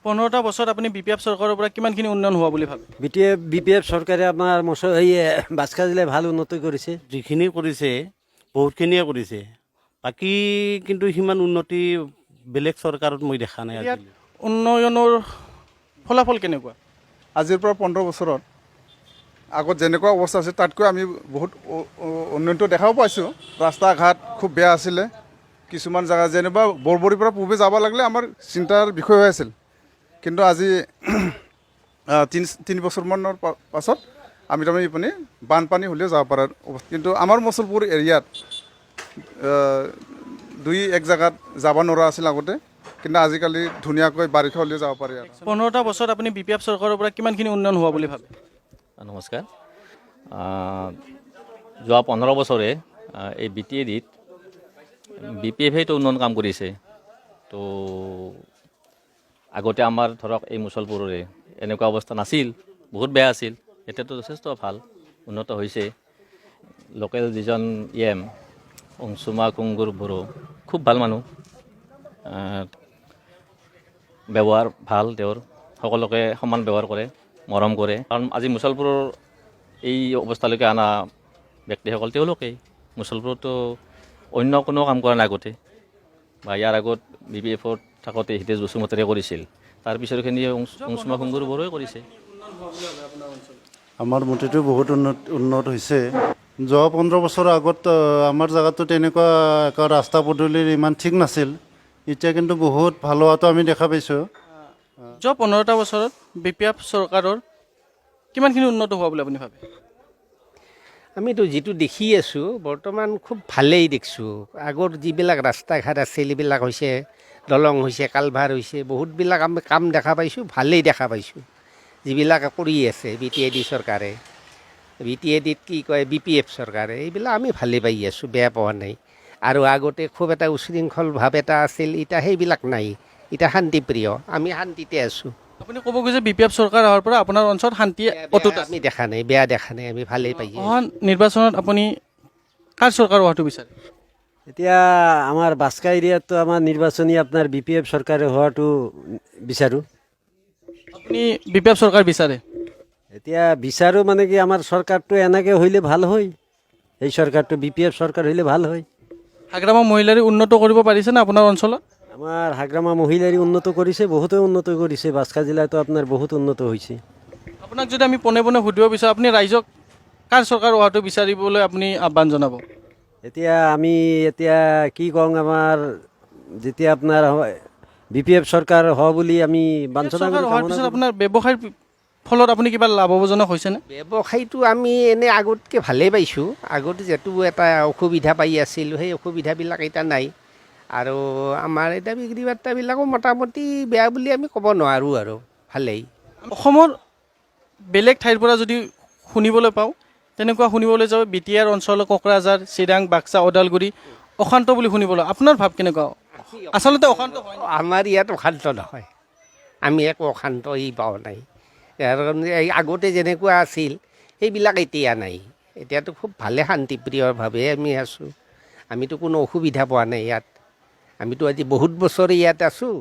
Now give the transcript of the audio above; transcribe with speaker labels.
Speaker 1: 15টা বছৰত আপুনি বিপিএফ চৰকাৰৰ পৰা কিমানখিনি উন্নয়ন হোৱা বুলি ভাবে?
Speaker 2: বিপিএফ চৰকাৰে আমাৰ বাক্সা জিলায় ভাল উন্নতি কৰিছে।
Speaker 3: যিখিনি কৰিছে বহুতখিনিয়ে কৰিছে, বাকী কিন্তু সিমান উন্নতি বেলেগ চৰকাৰত মই দেখা নাই।
Speaker 1: ইয়াত উন্নয়নৰ ফলাফল কেনেকুৱা?
Speaker 4: আজিৰ পৰা 15 বছৰত আগত যেনেকুৱা অৱস্থা আছে তাতকৈ আমি বহুত উন্নয়নটো দেখাও পাইছোঁ। ৰাস্তা ঘাট খুব বেয়া আছিলে, কিছুমান জেগা যেনিবা বৰবৰীৰ পৰা পূবে যাব লাগিলে আমাৰ চিন্তাৰ বিষয় হৈ আছিল, কিন্তু আজি 3 বছৰমানৰ পাছত আমি তাৰমানে ইপিনে বানপানী হ'লেও যাব পাৰাৰ অৱস্থা। কিন্তু আমাৰ মুছলপুৰ এৰিয়াত 2-1 জেগাত যাব নোৱাৰা আছিল আগতে, কিন্তু আজিকালি ধুনীয়াকৈ বাৰিষা হ'লেও যাব পাৰি।
Speaker 1: 15টা বছৰত আপুনি বিপিএফ চৰকাৰৰ পৰা কিমানখিনি উন্নয়ন হোৱা বুলি ভাবে?
Speaker 5: নমস্কাৰ। যোৱা 15 বছৰে এই BTADত BPFটো উন্নয়ন কাম কৰিছে। তো আগতে আমাৰ ধৰক এই মুছলপুৰৰে এনেকুৱা অৱস্থা নাছিল, বহুত বেয়া আছিল। এতিয়াতো যথেষ্ট ভাল উন্নত হৈছে। লোকেল যিজন EM অংশুমা কুংগুৰ বড়ো খুব ভাল মানুহ, ব্যৱহাৰ ভাল, তেওঁৰ সকলোকে সমান ব্যৱহাৰ কৰে, মৰম কৰে। কাৰণ আজি মুছলপুৰৰ এই অৱস্থালৈকে অনা ব্যক্তিসকল তেওঁলোকেই। মুছলপুৰতো অন্য কোনো কাম কৰা নাই আগতে, বা ইয়াৰ আগত BPFত থাকোঁতে হিতেশ বসুমতাৰীয়ে কৰিছিল, তাৰপিছৰখিনি অংশুমা কুংগুৰ বড়োৱে কৰিছে।
Speaker 6: আমাৰ মতেতো বহুত উন্নত হৈছে। যোৱা 15 বছৰৰ আগত আমাৰ জেগাতো তেনেকুৱা ৰাস্তা পদূলিৰ ইমান ঠিক নাছিল, এতিয়া কিন্তু বহুত ভাল হোৱাটো আমি দেখা পাইছোঁ।
Speaker 1: যোৱা 15টা বছৰত বিপিএফ চৰকাৰৰ কিমানখিনি উন্নত হোৱা বুলি আপুনি ভাবে?
Speaker 7: আমিতো যিটো দেখি আছোঁ বৰ্তমান খুব ভালেই দেখিছোঁ। আগৰ যিবিলাক ৰাস্তা ঘাট আছিল এইবিলাক হৈছে, দলং হৈছে, কালভাৰ হৈছে, বহুতবিলাক আমি কাম দেখা পাইছোঁ, ভালেই দেখা পাইছোঁ। যিবিলাক কৰি আছে BTAD চৰকাৰে, BTADত কি কয় BPF চৰকাৰে, এইবিলাক আমি ভালেই পাই আছোঁ, বেয়া পোৱা নাই। আৰু আগতে খুব এটা উশৃংখল ভাৱ এটা আছিল, এতিয়া সেইবিলাক নাই, এতিয়া শান্তিপ্ৰিয়, আমি শান্তিতে আছোঁ।
Speaker 1: আপুনি ক'ব গৈছে বিপিএফ চৰকাৰ অহাৰ পৰা আপোনাৰ অঞ্চলত শান্তি অটুট আছে?
Speaker 7: আমি দেখা নাই, বেয়া দেখা নাই, আমি ভালেই পাই আছোঁ।
Speaker 1: অহা নিৰ্বাচনত আপুনি কাৰ চৰকাৰ হোৱাটো বিচাৰে?
Speaker 2: এতিয়া আমাৰ বাক্সা এৰিয়াতো আমাৰ নিৰ্বাচনী আপোনাৰ বিপিএফ চৰকাৰে হোৱাটো বিচাৰোঁ।
Speaker 1: আপুনি বিপিএফ চৰকাৰ বিচাৰে?
Speaker 2: এতিয়া বিচাৰোঁ মানে কি আমাৰ চৰকাৰটো এনেকৈ হ'লে ভাল হয়, এই চৰকাৰটো বিপিএফ চৰকাৰ হ'লে ভাল হয়।
Speaker 1: হাগ্ৰামা মহিলাৰী উন্নত কৰিব পাৰিছেনে আপোনাৰ অঞ্চলত?
Speaker 2: আমাৰ হাগ্ৰামা মহিলাৰী উন্নত কৰিছে, বহুতে উন্নত কৰিছে। বাক্সা জিলাতো আপোনাৰ বহুত উন্নত হৈছে।
Speaker 1: আপোনাক যদি আমি পোনে পোনে সুধিব বিচাৰোঁ, আপুনি ৰাইজক কাৰ চৰকাৰ হোৱাটো বিচাৰিবলৈ আপুনি আহ্বান জনাব?
Speaker 2: আমি কি কওঁ, আমাৰ যেতিয়া আপোনাৰ বিপিএফ চৰকাৰ হোৱা বুলি আমি বাঞ্ছনা
Speaker 1: চৰকাৰ
Speaker 2: কৰি
Speaker 1: হোৱাৰ পিছত আপোনাৰ ব্যৱসায়ৰ ফলত আপুনি কিবা লাভজনক হৈছেনে?
Speaker 7: ব্যৱসায়টো আমি এনে আগতকৈ ভালেই পাইছোঁ। আগতে যিহেতু এটা অসুবিধা পাই আছিলোঁ, সেই অসুবিধাবিলাক এতিয়া নাই। আৰু আমাৰ এতিয়া বিক্ৰী বাৰ্তাবিলাকো মোটামুটি বেয়া বুলি আমি ক'ব নোৱাৰোঁ, আৰু ভালেই।
Speaker 1: অসমৰ বেলেগ ঠাইৰ পৰা যদি শুনিবলৈ পাওঁ, তেনেকুৱা শুনিবলৈ যাওঁ BTR অঞ্চল, কোকৰাঝাৰ, চিৰাং, বাক্সা, ওদালগুৰি অশান্ত বুলি শুনিবলৈ, আপোনাৰ ভাৱ কেনেকুৱা? আচলতে অশান্ত হয়?
Speaker 7: আমাৰ ইয়াত অশান্ত নহয়, আমি একো অশান্ত পোৱা নাই। কাৰণ এই আগতে যেনেকুৱা আছিল সেইবিলাক এতিয়া নাই। এতিয়াতো খুব ভালে শান্তিপ্ৰিয়ভাৱে আমি আছোঁ, আমিতো কোনো অসুবিধা পোৱা নাই ইয়াত। আমিতো আজি বহুত বছৰে ইয়াত আছোঁ।